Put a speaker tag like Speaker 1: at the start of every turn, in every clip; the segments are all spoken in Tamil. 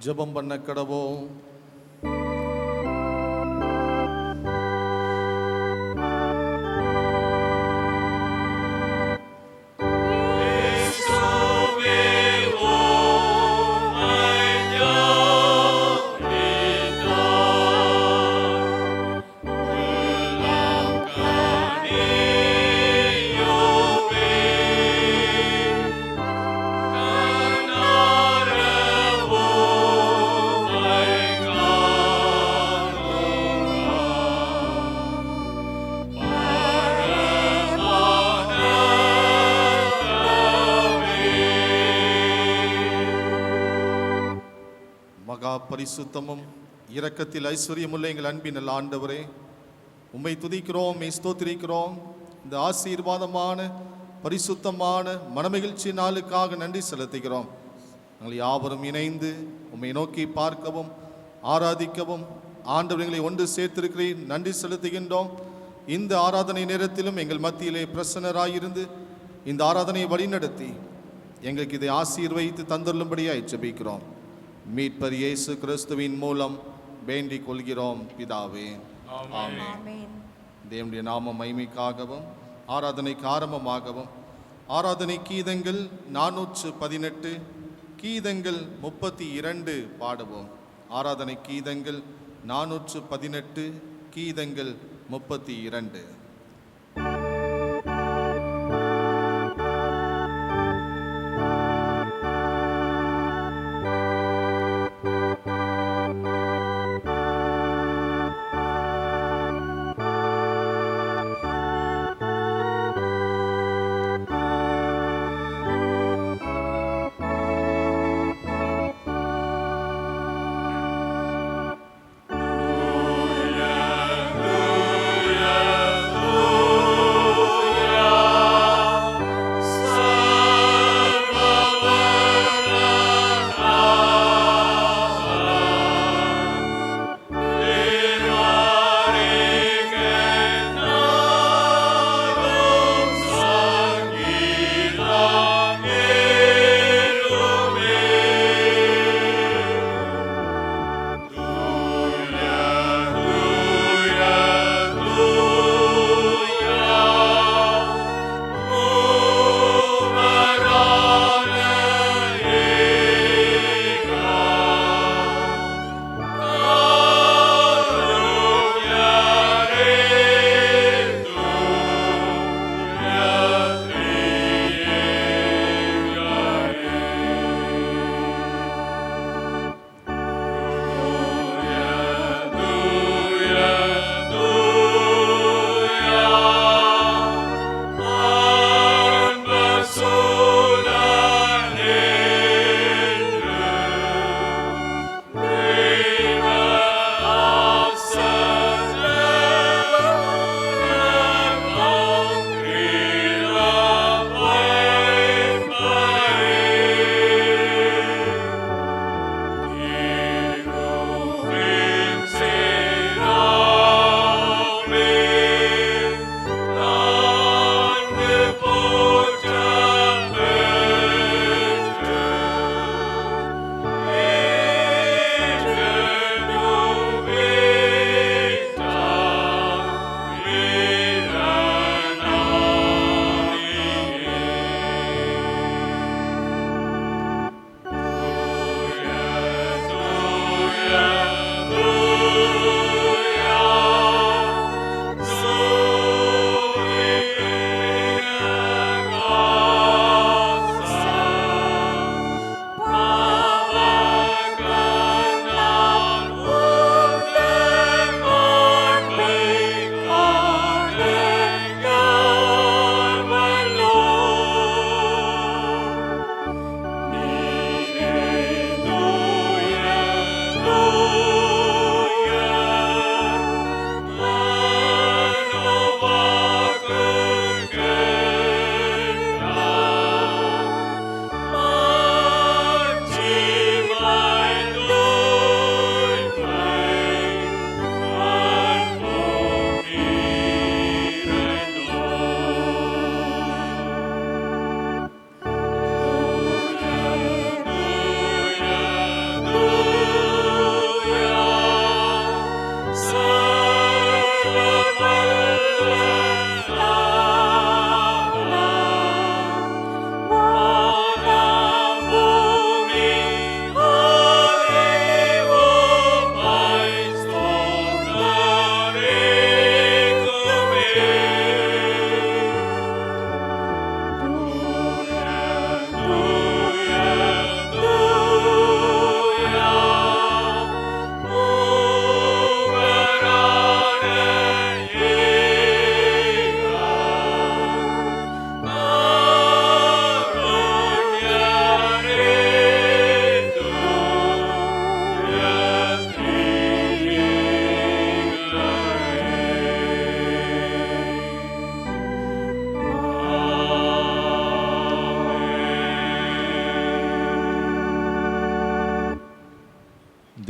Speaker 1: ஜெபம் பண்ண கடவோம். பரிசுத்தமும் இரக்கத்தில் ஐஸ்வர்யமுள்ள எங்கள் அன்பின் நல்ல ஆண்டவரே, உம்மை துதிக்கிறோம், ஸ்தோத்திரிக்கிறோம். இந்த ஆசீர்வாதமான பரிசுத்தமான மனமகிழ்ச்சி நாளுக்காக நன்றி செலுத்துகிறோம். நாங்கள் யாவரும் இணைந்து உம்மை நோக்கி பார்க்கவும் ஆராதிக்கவும் ஆண்டவர்களை ஒன்று சேர்த்திருக்கிறேன், நன்றி செலுத்துகின்றோம். இந்த ஆராதனை நேரத்திலும் எங்கள் மத்தியிலே பிரசன்னராயிருந்து இந்த ஆராதனையை வழிநடத்தி எங்களுக்கு இதை ஆசீர்வதித்து தந்துள்ளும்படியாய் ஜெபிக்கிறோம். மீட்பர் இயேசு கிறிஸ்துவின் மூலம் வேண்டிக் கொள்கிறோம் பிதாவே, ஆமென். தேவனுடைய நாம மகிமைக்காகவும் ஆராதனைக்கு ஆரம்பமாகவும் ஆராதனை கீதங்கள் 418 கீதங்கள் 32 பாடுவோம். ஆராதனை கீதங்கள் 418 கீதங்கள் 32.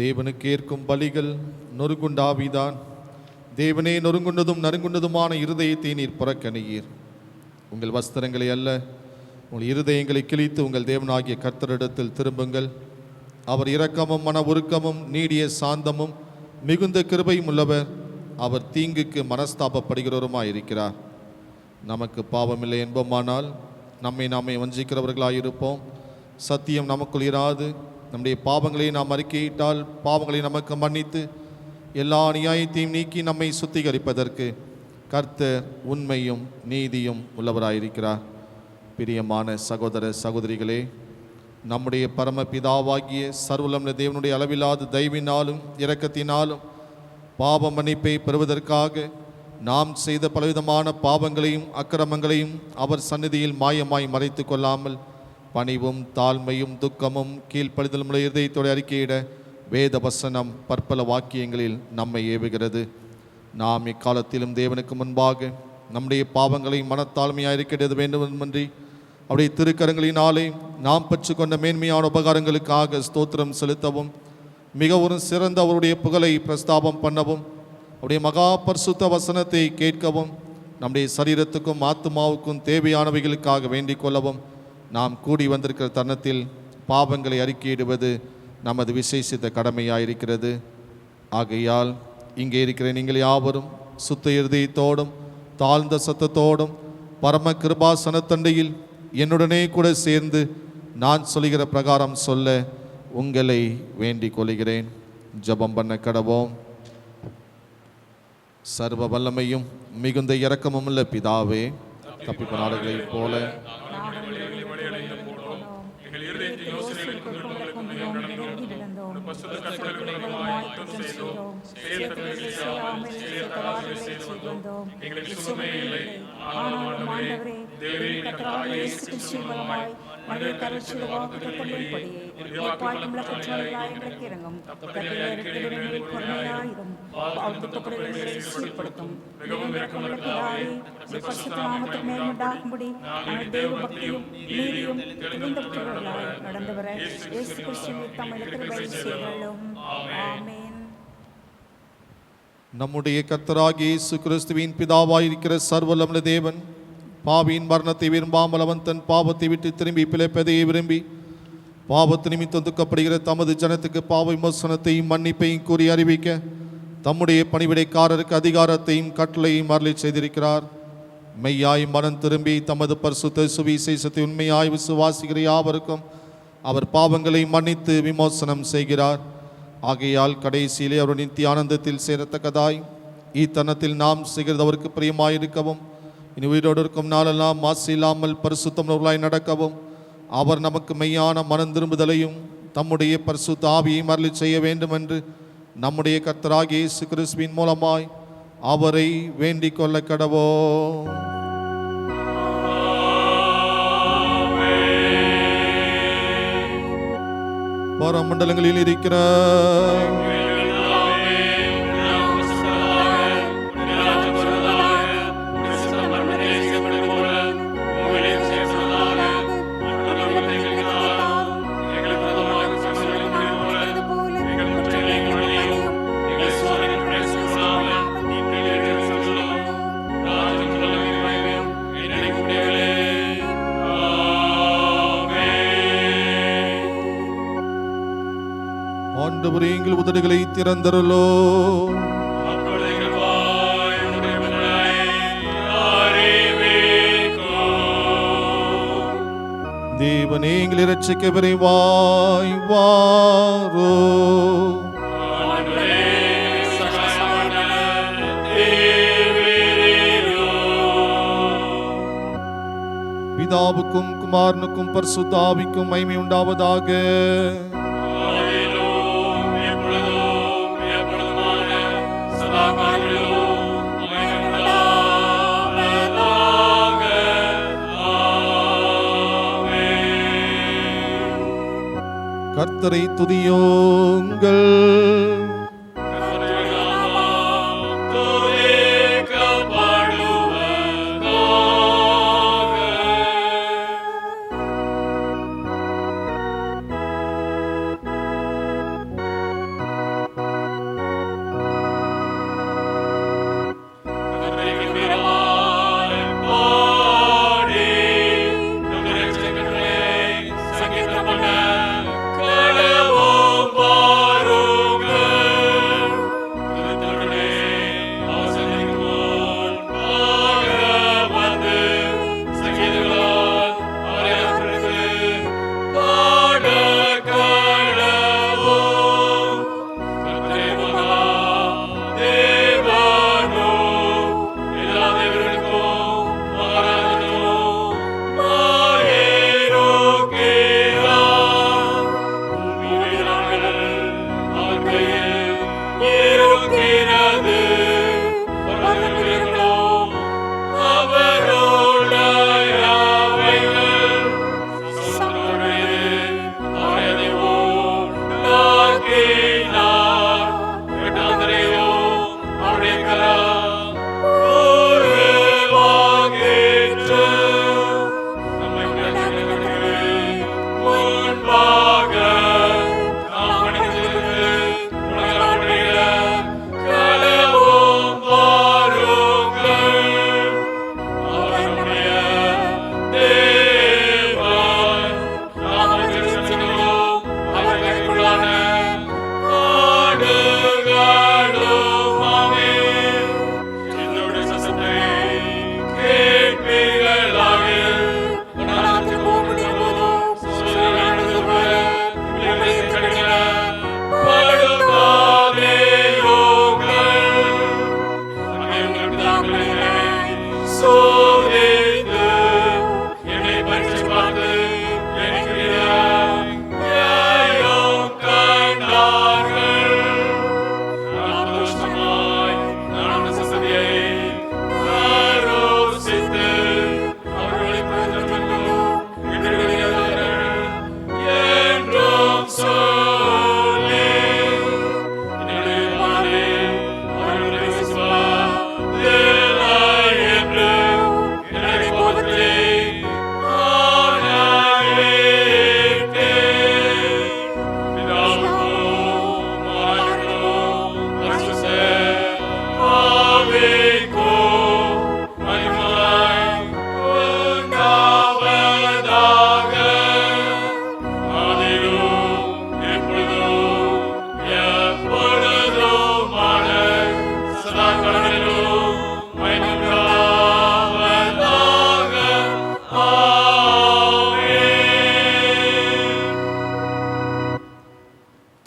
Speaker 1: தேவனுக்கு ஏற்கும் பலிகள் நொறுங்குண்டாவிதான். தேவனே, நொறுங்குண்டதும் நறுங்குண்டதுமான இருதயத்தை நீர் புறக்கணியீர். உங்கள் வஸ்திரங்களை அல்ல, உங்கள் இருதயங்களை கிழித்து உங்கள் தேவனாகிய கர்த்தரிடத்தில் திரும்புங்கள். அவர் இரக்கமும் மன உருக்கமும் நீடிய சாந்தமும் மிகுந்த கிருபையும் உள்ளவர். அவர் தீங்குக்கு மனஸ்தாபப்படுகிறவருமாயிருக்கிறார். நமக்கு பாவமில்லை என்போமானால் நம்மை நாமே வஞ்சிக்கிறவர்களாயிருப்போம். சத்தியம் நமக்குள் இராது. நம்முடைய பாவங்களை நாம் அறிக்கையிட்டால் பாவங்களை நமக்கு மன்னித்து எல்லா அநியாயத்தையும் நீக்கி நம்மை சுத்திகரிப்பதற்கு கர்த்தர் உண்மையும் நீதியும் உள்ளவராயிருக்கிறார். பிரியமான சகோதர சகோதரிகளே, நம்முடைய பரமபிதாவாகிய சர்வவல்லமை தேவனுடைய அளவில்லாத தயவினாலும் இரக்கத்தினாலும் பாவ மன்னிப்பை பெறுவதற்காக நாம் செய்த பலவிதமான பாவங்களையும் அக்கிரமங்களையும் அவர் சந்நிதியில் மாயமாய் மறைத்து கொள்ளாமல் பணிவும் தாழ்மையும் துக்கமும் கீழ்ப்படிதலும் உள்ள இருதயத்தோடு அறிக்கையிட வேத வசனம் பற்பல வாக்கியங்களில் நம்மை ஏவுகிறது. நாம் இக்காலத்திலும் தேவனுக்கு முன்பாக நம்முடைய பாவங்களை மனத்தாழ்மையாக இருக்கின்றது வேண்டுமென்றி அவருடைய திருக்கரங்களினாலே நாம் பெற்றுக்கொண்ட மேன்மையான உபகாரங்களுக்காக ஸ்தோத்திரம் செலுத்தவும் மிகவும் சிறந்த அவருடைய புகழை பிரஸ்தாபம் பண்ணவும் அவருடைய மகா பரிசுத்த வசனத்தை கேட்கவும் நம்முடைய சரீரத்துக்கும் ஆத்மாவுக்கும் தேவையானவைகளுக்காக வேண்டிக் கொள்ளவும் நாம் கூடி வந்திருக்கிற தருணத்தில் பாவங்களை அறிக்கையிடுவது நமது விசேஷித்த கடமையாயிருக்கிறது. ஆகையால் இங்கே இருக்கிற நீங்கள் யாவரும் சுத்த இருதயத்தோடும் தாழ்ந்த சத்தத்தோடும் பரம கிருபாசனத்தண்டையில் என்னுடனே கூட சேர்ந்து நான் சொல்லுகிற பிரகாரம் சொல்ல உங்களை வேண்டிக் கொள்கிறேன். ஜெபம் பண்ண கடவோம். சர்வ வல்லமையும் மிகுந்த இரக்கமும் உள்ள பிதாவே, தப்பிப்பு நாடுகளைப் போல நம்முடைய கர்த்தராகிய இயேசு கிறிஸ்துவின் பிதாவாயிருக்கிற சர்வவல்லமை தேவன் பாவியின் மரணத்தை விரும்பாமல் அவன் தன் பாவத்தை விட்டு திரும்பி பிழைப்பதையே விரும்பி பாவத்து நிமித்தம் துக்கப்படுகிற தமது ஜனத்துக்கு பாவ விமோசனத்தையும் மன்னிப்பையும் கூறி அறிவிக்க தம்முடைய பணிவிடைக்காரருக்கு அதிகாரத்தையும் கட்டளையும் அருளி செய்திருக்கிறார். மெய்யாய் மனம் திரும்பி தமது பரிசுத்த சுவிசேஷத்தை உண்மையாய் விசுவாசிக்கிற யாவருக்கும் அவர் பாவங்களை மன்னித்து விமோசனம் செய்கிறார். ஆகையால் கடைசியிலே அவர் நித்திய ஆனந்தத்தில் சேரத்தக்கதாய் இத்தனத்தில் நாம் செய்கிறது அவருக்கு பிரியமாயிருக்கவும் இனி உயிரோடு இருக்கும் நாளெல்லாம் மாசு இல்லாமல் பரிசுத்தமுள்ளவர்களாய் நடக்கவும் அவர் நமக்கு மெய்யான மனம் திரும்புதலையும் தம்முடைய பரிசுத்த ஆவியையும் அருளி செய்ய வேண்டும் என்று நம்முடைய கர்த்தராகிய இயேசு கிறிஸ்துவின் மூலமாய் அவரை வேண்டிக் கொள்ள கடவோம். பரமண்டலங்களில் இருக்கிற ஆண்டவரே, எங்கள் உதடுகளை திறந்தருளோ. தேவனே, எங்களை இரட்சிக்க விரைவாய் வாரோ. பிதாவுக்கும் குமாரனுக்கும் பரிசுத்த ஆவிக்கும் மகிமை உண்டாவதாக. கர்த்தரை துதியுங்கள்.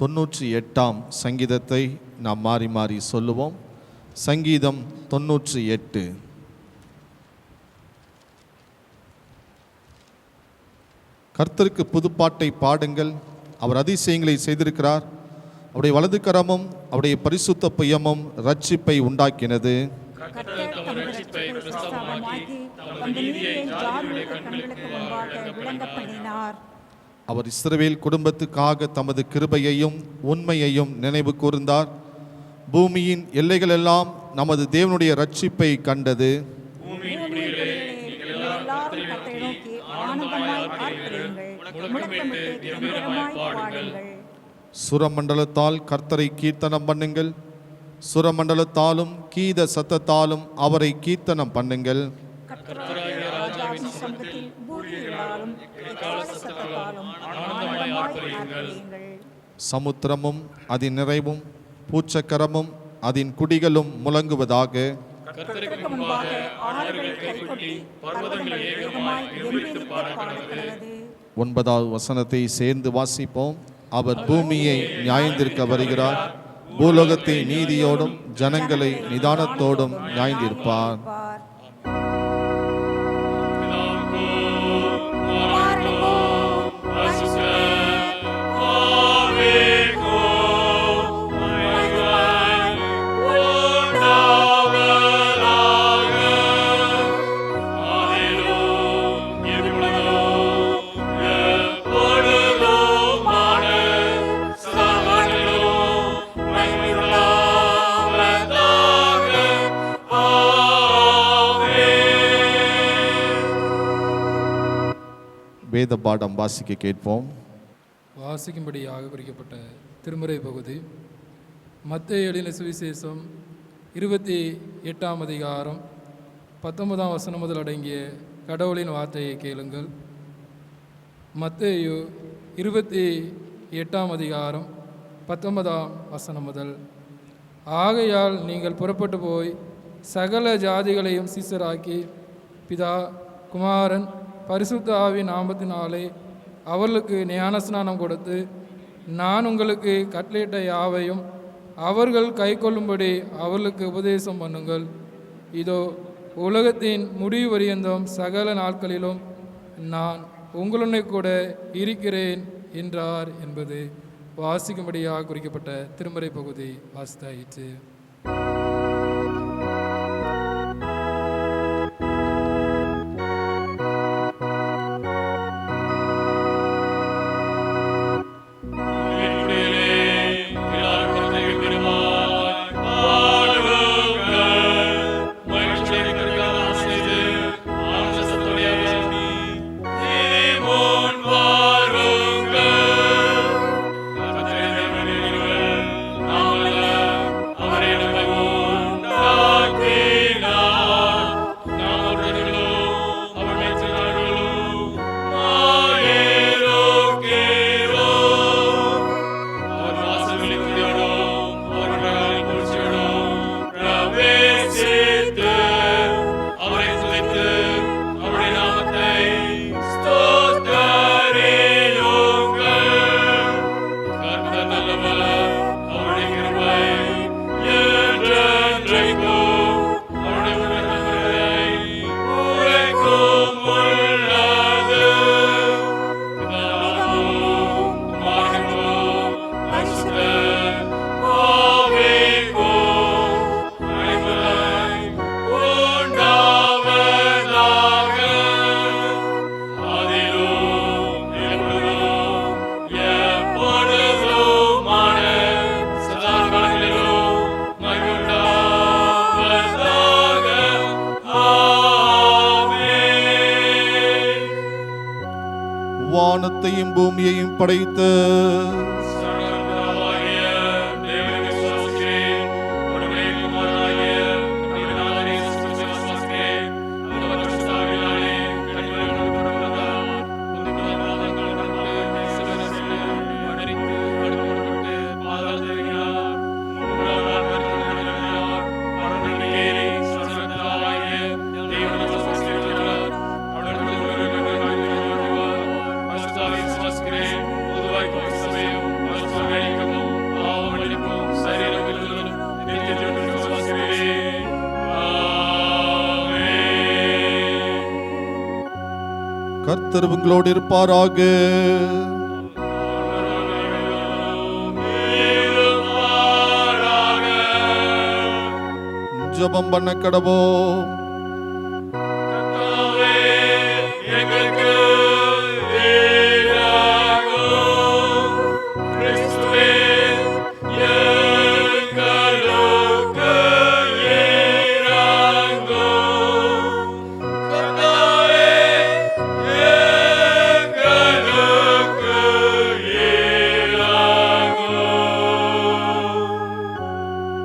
Speaker 1: 98ஆம் சங்கீதத்தை நாம் மாறி மாறி சொல்லுவோம். சங்கீதம் 98. கர்த்தருக்கு புதுப்பாட்டை பாடுங்கள், அவர் அதிசயங்களை செய்திருக்கிறார். அவருடைய வலது கரமும் அவருடைய பரிசுத்த புயமும் ரட்சிப்பை உண்டாக்கினது. அவர் இஸ்ரவேல் குடும்பத்துக்காக தமது கிருபையையும் உண்மையையும் நினைவு கூர்ந்தார். பூமியின் எல்லைகள் எல்லாம் நமது தேவனுடைய ரட்சிப்பை கண்டது. சுரமண்டலத்தால் கர்த்தரை கீர்த்தனம் பண்ணுங்கள், சுரமண்டலத்தாலும் கீத சத்தத்தாலும் அவரை கீர்த்தனம் பண்ணுங்கள். சமுத்திரமும் அதன் நிறைவும் பூச்சக்கரமும் அதன் குடிகளும் முழங்குவதாக. 9வது வசனத்தை சேர்ந்து வாசிப்போம். அவர் பூமியை நியாயந்திருக்க வருகிறார், பூலோகத்தை நீதியோடும் ஜனங்களை நிதானத்தோடும் நியாயந்திருப்பார். வேத பாடம் வாசிக்க கேட்போம்.
Speaker 2: வாசிக்கும்படியாக குறிக்கப்பட்ட திருமுறை பகுதி மத்தேயு எழுதின சுவிசேஷம் 28ஆம் அதிகாரம் 19ஆம் வசனம் முதல் அடங்கிய கடவுளின் வார்த்தையை கேளுங்கள். மத்தேயு 28ஆம் அதிகாரம் 19ஆம் வசனம் முதல். ஆகையால் நீங்கள் புறப்பட்டு போய் சகல ஜாதிகளையும் சீசராக்கி பிதா குமாரன் பரிசுத்த ஆவியின் நாமத்தினாலே அவர்களுக்கு ஞானஸ்நானம் கொடுத்து நான் உங்களுக்கு கட்டளையிட்ட யாவையும் அவர்கள் கை கொள்ளும்படி அவர்களுக்கு உபதேசம் பண்ணுங்கள். இதோ உலகத்தின் முடிவு பரியந்தம் சகல நாட்களிலும் நான் உங்களுடன் கூட இருக்கிறேன் என்றார் என்பது வாசிக்கும்படியாக குறிக்கப்பட்ட திருமறை பகுதி வாசித்தாயிற்று.
Speaker 1: வானத்தையும் பூமியையும் படைத்த
Speaker 3: Amen.
Speaker 1: கர்த்தர் உங்களோடு இருப்பாராக. ஜெபம் பண்ண கடவோம்.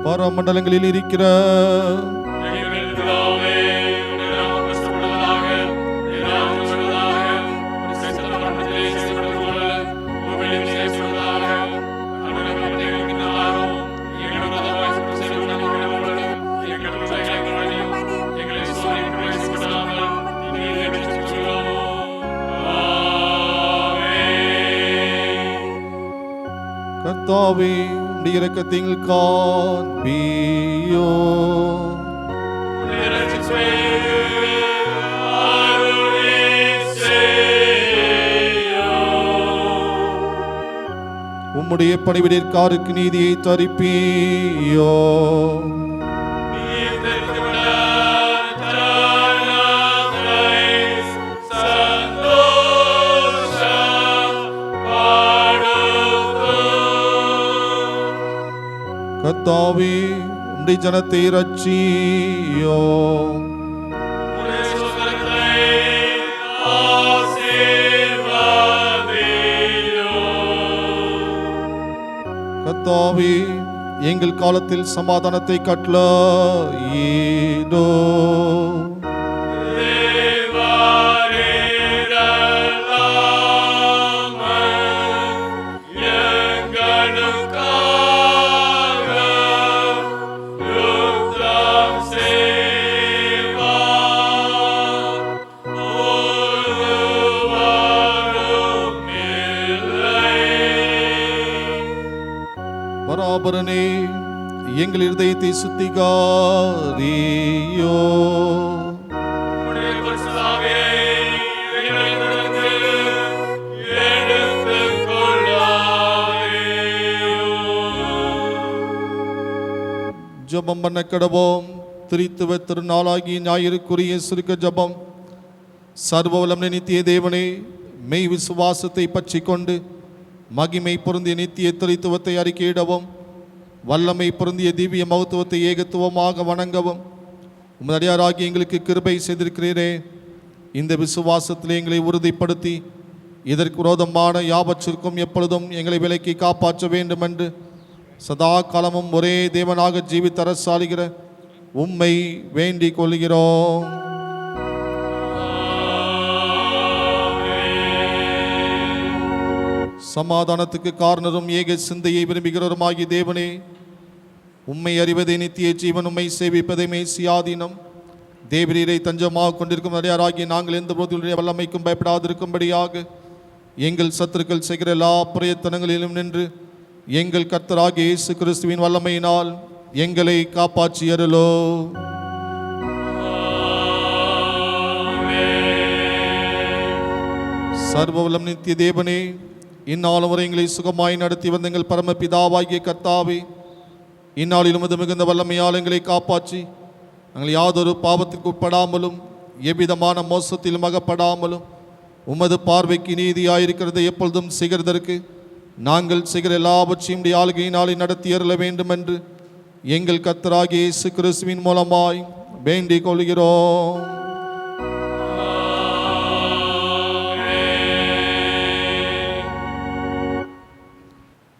Speaker 1: பரமண்டலங்களில் இருக்கிற கர்த்தாவே, உம்முடைய இரக்கத்தில் காண்பியோ. உம்முடைய பணிவிடைக்காருக்கு நீதியை தரிப்பியோ. கர்த்தாவே, உம்முடைய ஜனத்தை இரட்சியோ. கர்த்தாவே, எங்கள் காலத்தில் சமாதானத்தை கட்டளையிடோ. பராபரனே, எங்கள் இருதயத்தை சுத்திகாரியோ. ஜெபம் பண்ண கடவோம். திரித்துவ திருநாளாகிய ஞாயிறுக்குரிய சுருக்க ஜெபம். சர்வவல்லமை நித்திய தேவனே, மெய் விசுவாசத்தை பற்றி கொண்டு மகிமை பொருந்திய நித்திய திரித்துவத்தை அறிக்கையிடவும், வல்லமை பொருந்திய திவ்ய மகத்துவத்தை ஏகத்துவமாக வணங்கவும் உமது அடியாராகி எங்களுக்கு கிருபை செய்திருக்கிறீரே. இந்த விசுவாசத்தில் எங்களை உறுதிப்படுத்தி இதற்கு விரோதமான யாவற்றிற்கும் எப்பொழுதும் எங்களை விலக்கி காப்பாற்ற வேண்டும் என்று சதா காலமும் ஒரே தேவனாக ஜீவித்த அரசாளுகிற உம்மை வேண்டிக் கொள்கிறோம். சமாதானத்துக்கு காரணரும் ஏக சிந்தையை விரும்புகிறவருமாகிய தேவனே, உம்மை அறிவதே நித்திய ஜீவன், உம்மை சேவிப்பதை மேசியாதீனம். தேவரீரை தஞ்சமாக கொண்டிருக்கும் அடியாராகிய நாங்கள் எந்த போதிலுடைய வல்லமைக்கும் பயப்படாதிருக்கும்படியாக எங்கள் சத்துருக்கள் செய்கிற எல்லா பிரயத்தனங்களிலும் நின்று எங்கள் கர்த்தராகிய இயேசு கிறிஸ்துவின் வல்லமையினால் எங்களை காப்பாற்றி அருளோ. சர்வவல்லம் நித்திய தேவனே, இந்நாளும் வரை எங்களை சுகமாய் நடத்தி வந்த எங்கள் பரமபிதாவாகிய கர்த்தாவே, இந்நாளிலும் அது மிகுந்த வல்லமையால் எங்களை காப்பாற்றி நாங்கள் யாதொரு பாவத்திற்கு உட்படாமலும் எவ்விதமான மோசத்திலும் அகப்படாமலும் உமது பார்வைக்கு நீதியாயிருக்கிறதை எப்பொழுதும் செய்கிறதற்கு நாங்கள் செய்கிற எல்லாவற்றையும் ஆளுகையினாலே நடத்தி அருள வேண்டும் என்று எங்கள் கர்த்தராகிய இயேசு கிறிஸ்துவின் மூலமாய் வேண்டிக் கொள்கிறோம்.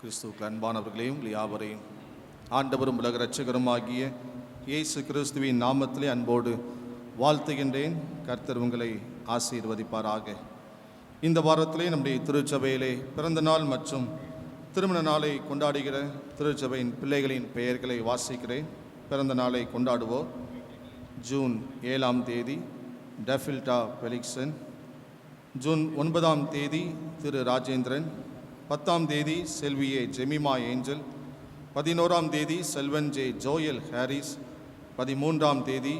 Speaker 1: கிறிஸ்துவுக்கு அன்பானவர்களையும் யாவரையும் ஆண்டவரும் உலக இரட்சகருமாகிய இயேசு கிறிஸ்துவின் நாமத்திலே அன்போடு வாழ்த்துகின்றேன். கர்த்தர் உங்களை ஆசீர்வதிப்பாராக. இந்த வாரத்திலே நம்முடைய திருச்சபையிலே பிறந்த நாள் மற்றும் திருமண நாளை கொண்டாடுகிற திருச்சபையின் பிள்ளைகளின் பெயர்களை வாசிக்கிறேன். பிறந்த நாளை கொண்டாடுவோர்: ஜூன் 7ஆம் தேதி டெஃபில்டா பெலிக்சன், ஜூன் 9ஆம் தேதி திரு ராஜேந்திரன், 10ஆம் தேதி செல்வியே ஜெமிமா ஏஞ்சல், 11ஆம் தேதி செல்வன் ஜே ஜோயல் ஹாரிஸ், 13ஆம் தேதி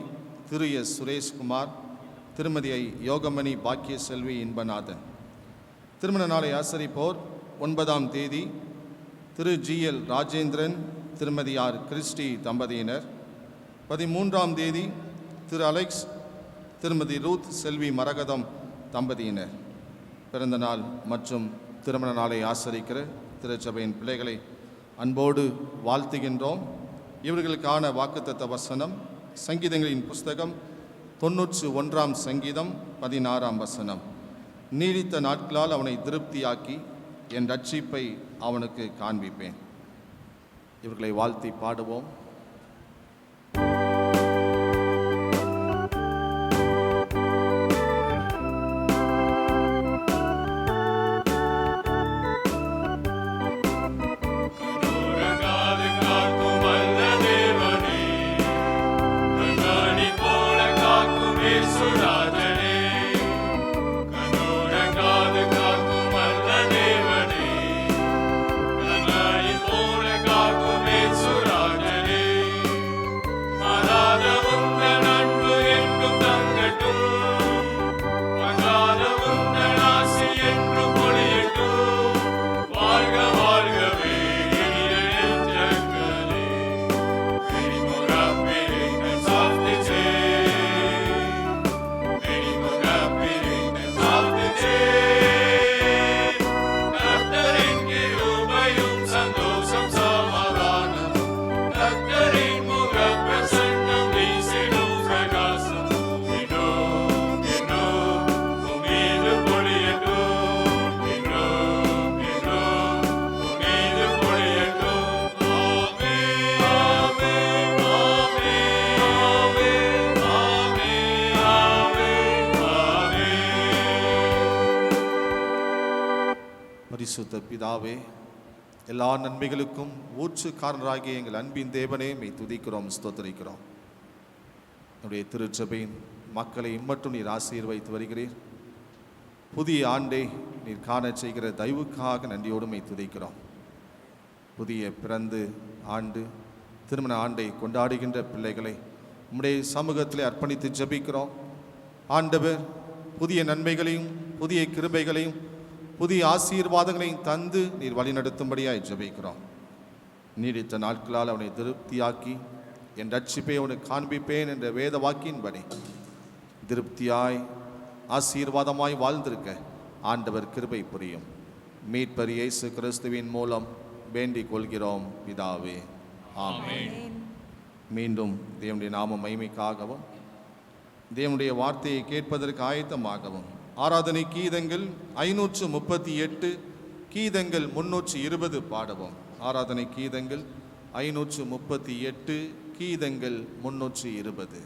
Speaker 1: திரு எஸ் சுரேஷ்குமார், திருமதி ஐ. யோகமணி பாக்கிய செல்வி இன்பநாதன். திருமண நாளை ஆசரிப்போர் 9ஆம் தேதி திரு GL ராஜேந்திரன் திருமதி ஆர். கிறிஸ்டி தம்பதியினர். 13ஆம் தேதி திரு அலெக்ஸ் திருமதி ரூத் செல்வி மரகதம் தம்பதியினர். பிறந்த நாள் மற்றும் திருமண நாளை ஆசரிக்கிற திருச்சபையின் பிள்ளைகளை அன்போடு வாழ்த்துகின்றோம். இவர்களுக்கான வாக்குத்தத்த வசனம் சங்கீதங்களின் புஸ்தகம் 91ஆம் சங்கீதம் 16ஆம் வசனம். நீடித்த நாட்களால் அவனை திருப்தியாக்கி என் ரட்சிப்பை அவனுக்கு காண்பிப்பேன். இவர்களை வாழ்த்தி பாடுவோம். பரிசுத்த பிதாவே, எல்லா நன்மைகளுக்கும் ஊற்றுக்காரராகிய எங்கள் அன்பின் தேவனே, மெய் துதிக்கிறோம், ஸ்தோத்திரிக்கிறோம். என்னுடைய திருச்சபையின் மக்களை இம்மட்டும் நீர் ஆசீர்வதித்து வருகிறீர். புதிய ஆண்டை நீர் காண செய்கிற தயவுக்காக நன்றியோடு மெய் துதிக்கிறோம். புதிய பிறந்து ஆண்டு திருமண ஆண்டை கொண்டாடுகின்ற பிள்ளைகளை உம்முடைய சமூகத்திலே அர்ப்பணித்து ஜெபிக்கிறோம். ஆண்டவர் புதிய நன்மைகளையும் புதிய கிருபைகளையும் புதிய ஆசீர்வாதங்களையும் தந்து நீர் வழிநடத்தும்படியாய் ஜெபிக்கிறோம். நீடித்த நாட்களால் அவனை திருப்தியாக்கி என் ரட்சிப்பை அவனுக்கு காண்பிப்பேன் என்ற வேத வாக்கின்படி திருப்தியாய் ஆசீர்வாதமாய் வாழ்ந்திருக்க ஆண்டவர் கிருபை புரியும். மீட்பர் இயேசு கிறிஸ்துவின் மூலம் வேண்டிக் கொள்கிறோம் பிதாவே, ஆமென். மீண்டும் தேவனுடைய நாம மகிமைக்காகவும் தேவனுடைய வார்த்தையை கேட்பதற்கு ஆயத்தமாகவும் ஆராதனை கீதங்கள் 538, கீதங்கள் 320 பாடவும். ஆராதனை கீதங்கள் 538, கீதங்கள் 320.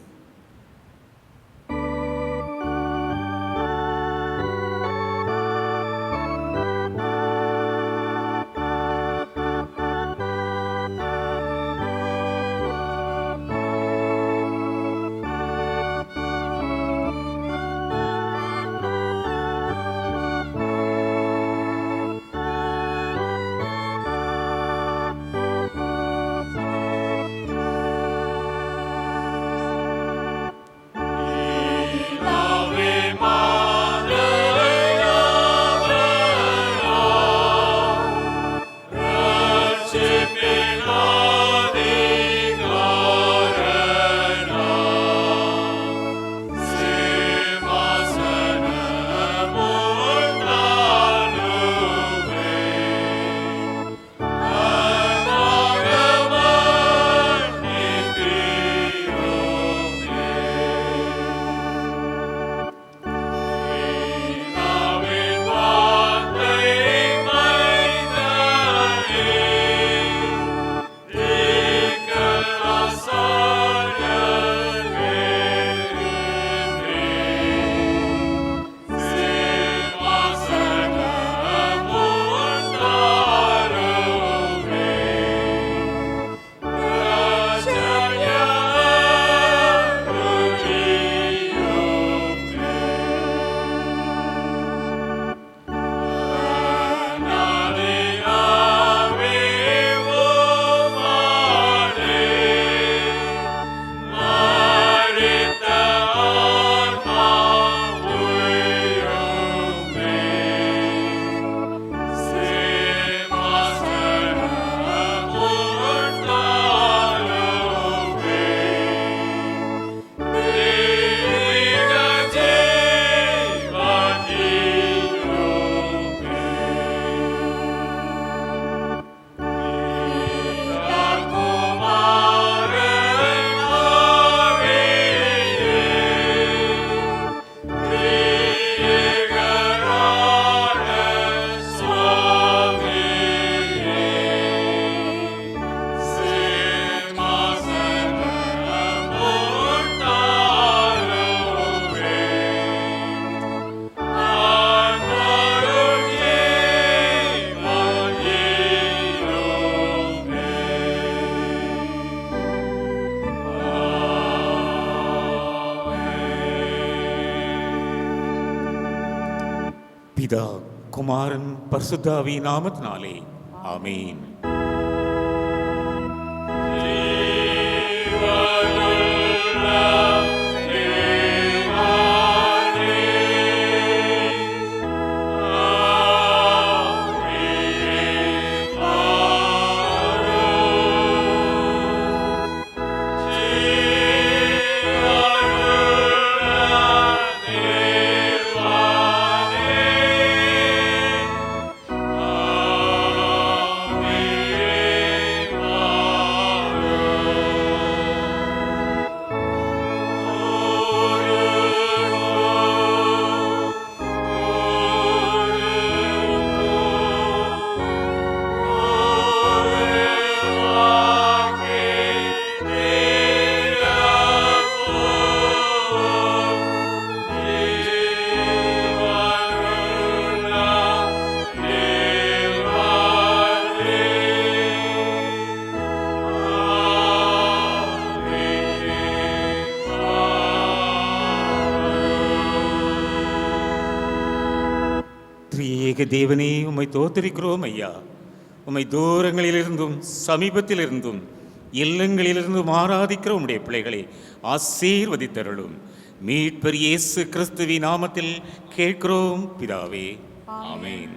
Speaker 3: பிதா, குமாரன், பரிசுத்த ஆவி நாமத்தினாலே ஆமென். திரியேக தேவனே, உம்மை தோத்தரிக்கிறோம் ஐயா. உம்மை தூரங்களிலிருந்தும் சமீபத்திலிருந்தும் இல்லங்களிலிருந்தும் ஆராதிக்கிற உம்முடைய பிள்ளைகளை ஆசீர்வதித்தருளும். மீட்பர் இயேசு கிறிஸ்துவின் நாமத்தில் கேட்கிறோம் பிதாவே, ஆமென்.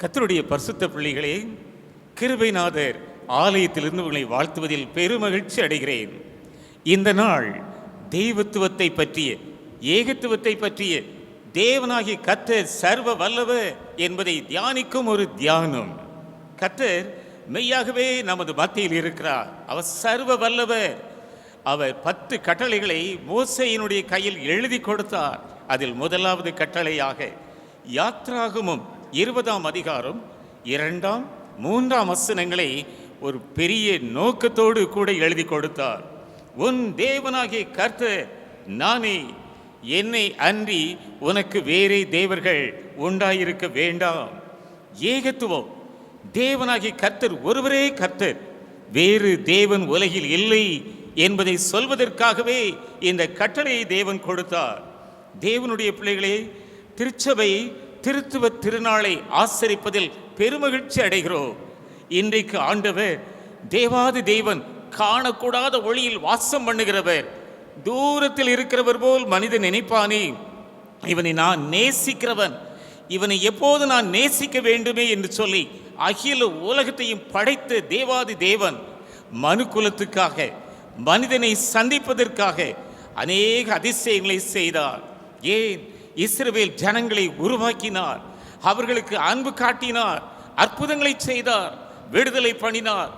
Speaker 3: கர்த்தருடைய பரிசுத்த பிள்ளைகளே, கிருபைநாதர் ஆலயத்திலிருந்து உங்களை வாழ்த்துவதில் பெருமகிழ்ச்சி அடைகிறேன். இந்த நாள் தெய்வத்துவத்தை பற்றிய, ஏகத்துவத்தை பற்றிய, தேவனாகிய கர்த்தர் சர்வ வல்லவர் என்பதை தியானிக்கும் ஒரு தியானம். கர்த்தர் மெய்யாகவே நமது மத்தியில் இருக்கிறார். அவர் சர்வ வல்லவர். அவர் 10 கட்டளைகளை மோசேயினுடைய கையில் எழுதி கொடுத்தார். அதில் முதலாவது கட்டளையாக யாத்ராகமம் 20ஆம் அதிகாரம் 2, 3 வசனங்களை ஒரு பெரிய நோக்கத்தோடு கூட எழுதி கொடுத்தார். உன் தேவனாகிய கர்த்தர் நானே, என்னை அன்றி உனக்கு வேறே தேவர்கள் உண்டாயிருக்க வேண்டாம். ஏகத்துவம், தேவனாகிய கர்த்தர் ஒருவரே கர்த்தர், வேறு தேவன் உலகில் இல்லை என்பதை சொல்வதற்காகவே இந்த கட்டளையை தேவன் கொடுத்தார். தேவனுடைய பிள்ளைகளே, திருச்சபை திருத்துவ திருநாளை ஆசரிப்பதில் பெருமகிழ்ச்சி அடைகிறோம். இன்றைக்கு ஆண்டவர் தேவாதி தேவன், காணக்கூடாத ஒளியில் வாசம் பண்ணுகிறவர். தூரத்தில் இருக்கிறவர் போல் மனிதன் நினைப்பானே, இவனை நான் நேசிக்கிறவன், இவனை எப்போது நான் நேசிக்க வேண்டுமே என்று சொல்லி அகில உலகத்தையும் படைத்த தேவாதி தேவன் மனு குலத்துக்காக, மனிதனை சந்திப்பதற்காக அநேக அதிசயங்களை செய்தார். ஏன்? இஸ்ரவேல் ஜனங்களை உருவாக்கினார், அவர்களுக்கு அன்பு காட்டினார், அற்புதங்களை செய்தார், விடுதலை பண்ணினார்,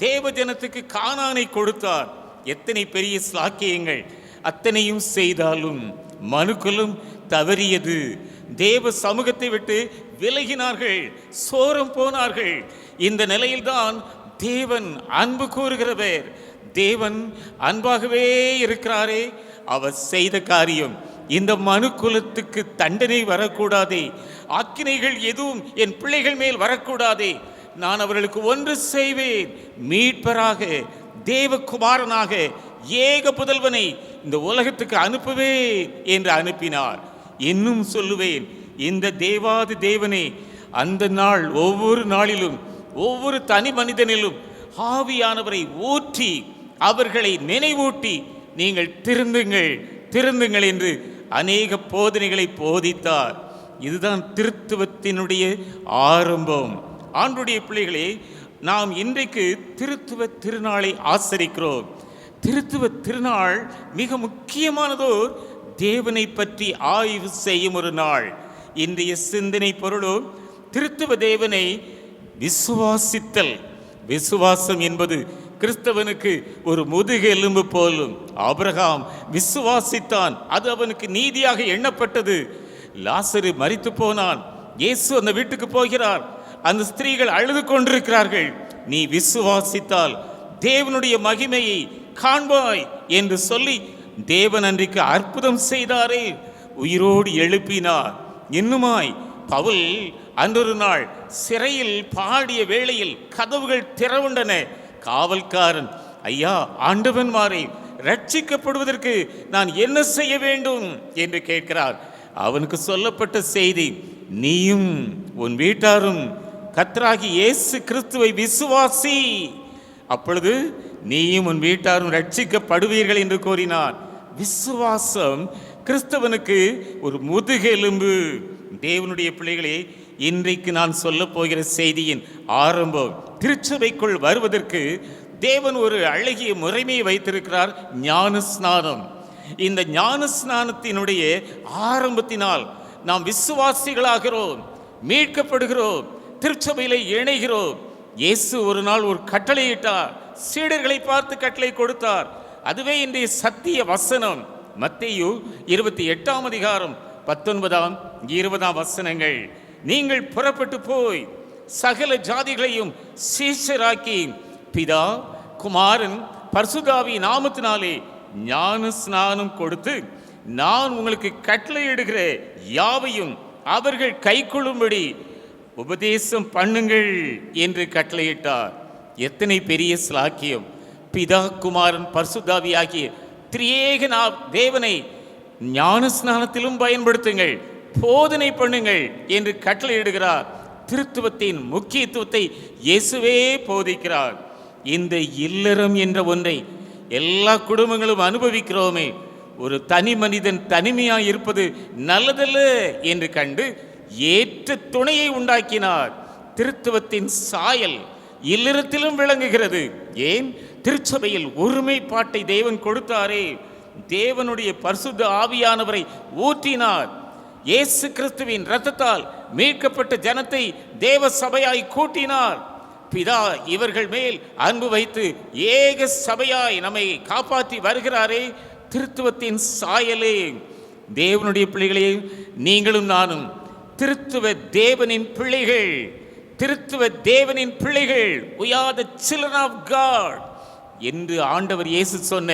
Speaker 3: தேவ ஜனத்துக்கு கானானை கொடுத்தார். எத்தனை பெரிய ஸ்லாக்கியங்கள்! அத்தனையும் செய்தாலும் மனுக்குலம் தவறியது. தேவ சமூகத்தை விட்டு விலகினார்கள், சோரம் போனார்கள். இந்த நிலையில்தான் தேவன் அன்பு கூறுகிறவர். தேவன் அன்பாகவே இருக்கிறாரே, அவர் செய்த காரியம், இந்த மனு குலத்துக்கு தண்டனை வரக்கூடாதே, ஆக்கினைகள் எதுவும் என் பிள்ளைகள் மேல் வரக்கூடாதே, நான் அவர்களுக்கு ஒன்று செய்வேன், மீட்பராக, தேவகுமாரனாக, ஏக புதல்வனை இந்த உலகத்துக்கு அனுப்புவேன் என்று அனுப்பினார். இன்னும் சொல்லுவேன், இந்த தேவாதி தேவனே அந்த நாள் ஒவ்வொரு நாளிலும் ஒவ்வொரு தனி மனிதனிலும் ஆவியானவரை ஊற்றி அவர்களை நினைவூட்டி நீங்கள் திருந்துங்கள் திருந்துங்கள் என்று அநேக போதனைகளை போதித்தார். இதுதான் திருத்துவத்தினுடைய ஆரம்பம். ஆண்டுடைய பிள்ளைகளே, நாம் இன்றைக்கு திருத்துவ திருநாளை ஆசரிக்கிறோம். திருத்துவ திருநாள் மிக முக்கியமானதோர் தேவனை பற்றி ஆய்வு செய்யும் ஒரு நாள். இன்றைய சிந்தனை பொருளும் திருத்துவ தேவனை விசுவாசித்தல். விசுவாசம் என்பது கிறிஸ்தவனுக்கு ஒரு முதுகெலும்பு போலும். ஆபிரகாம் விசுவாசித்தான், அது அவனுக்கு நீதியாக எண்ணப்பட்டது. லாசரு மரித்து போனான், இயேசு அந்த வீட்டுக்கு போகிறார், அந்த ஸ்திரீகள் அழுது கொண்டிருக்கிறார்கள். நீ விசுவாசித்தால் தேவனுடைய மகிமையை காண்பாய் என்று சொல்லி தேவன் அன்றைக்கு அற்புதம் செய்தாரே, உயிரோடு எழுப்பினார். இன்னுமாய் பவுல் அன்றொரு நாள் சிறையில் பாடிய வேளையில் கதவுகள் திறவுண்டன. காவல்காரன், ஐயா ஆண்டவன்மாரை ரட்சிக்கப்படுவதற்கு நான் என்ன செய்ய வேண்டும் என்று கேட்கிறார். அவனுக்கு சொல்லப்பட்ட செய்தி, நீயும் உன் வீட்டாரும் கர்த்தராகிய இயேசு கிறிஸ்துவை விசுவாசி, அப்பொழுது நீயும் உன் வீட்டாரும் ரட்சிக்கப்படுவீர்கள் என்று கூறினார். விசுவாசம் கிறிஸ்தவனுக்கு ஒரு முதுகெலும்பு. தேவனுடைய பிள்ளைகளே, இன்றைக்கு நான் சொல்ல போகிற செய்தியின் ஆரம்பம். திருச்சபைக்குள் வருவதற்கு தேவன் ஒரு அழகிய முறைமையை வைத்திருக்கிறார், ஞான ஸ்நானம். இந்த ஞான ஸ்நானத்தினுடைய ஆரம்பத்தினால் நாம் விசுவாசிகளாகிறோம், மீட்கப்படுகிறோம், திருச்சபையிலே இணைகிறோம். இயேசு ஒரு நாள் ஒரு கட்டளையிட்டார், சீடர்களை பார்த்து கட்டளை கொடுத்தார். அதுவே இன்றைய சத்திய வசனம். மத்தேயு 28ஆம் அதிகாரம் 19ஆம் 20ஆம் வசனங்கள். நீங்கள் புறப்பட்டு போய் சகல ஜாதிகளையும் சீஷராக்கி பிதா குமாரன் பரிசுத்த நாமத்தினாலே ஞான ஸ்நானம் கொடுத்து நான் உங்களுக்கு கட்டளையிடுகிற யாவையும் அவர்கள் கைக்கொள்ளும்படி உபதேசம் பண்ணுங்கள் என்று கட்டளையிட்டார். எத்தனை பெரிய ஸ்லாக்கியம்! பிதா குமாரன் பரிசுத்த ஆகிய திரியேக தேவனை ஞான ஸ்நானத்திலும் பயன்படுத்துங்கள், போதனை பண்ணுங்கள் என்று கட்டளையிடுகிறார். திருத்துவத்தின் முக்கியத்துவத்தை இயேசுவே போதிக்கிறார். இந்த இல்லறம் என்ற ஒன்றை எல்லா குடும்பங்களும் அனுபவிக்கிறோமே, ஒரு தனி மனிதன் தனிமையாக இருப்பது நல்லதல்ல என்று கண்டு ஏற்ற துணையை உண்டாக்கினார். திருத்துவத்தின் சாயல் இல்லறத்திலும் விளங்குகிறது. ஏன்? திருச்சபையில் ஒருமைப்பாட்டை தேவன் கொடுத்தாரே, தேவனுடைய பரிசுத்த ஆவியானவரை ஊற்றினார். இயேசு கிறிஸ்துவின் இரத்தத்தால் மீட்கப்பட்ட ஜனத்தை தேவ சபையாய் கூட்டினார். பிதா இவர்கள் மேல் அன்பு வைத்து ஏக சபையாய் நம்மை காப்பாற்றி வருகிறாரே, திருத்துவத்தின் சாயலே. தேவனுடைய பிள்ளைகளே, நீங்களும் நானும் திருத்துவ தேவனின் பிள்ளைகள், திருத்துவ தேவனின் பிள்ளைகள். we are the children of God என்று ஆண்டவர் இயேசு சொன்ன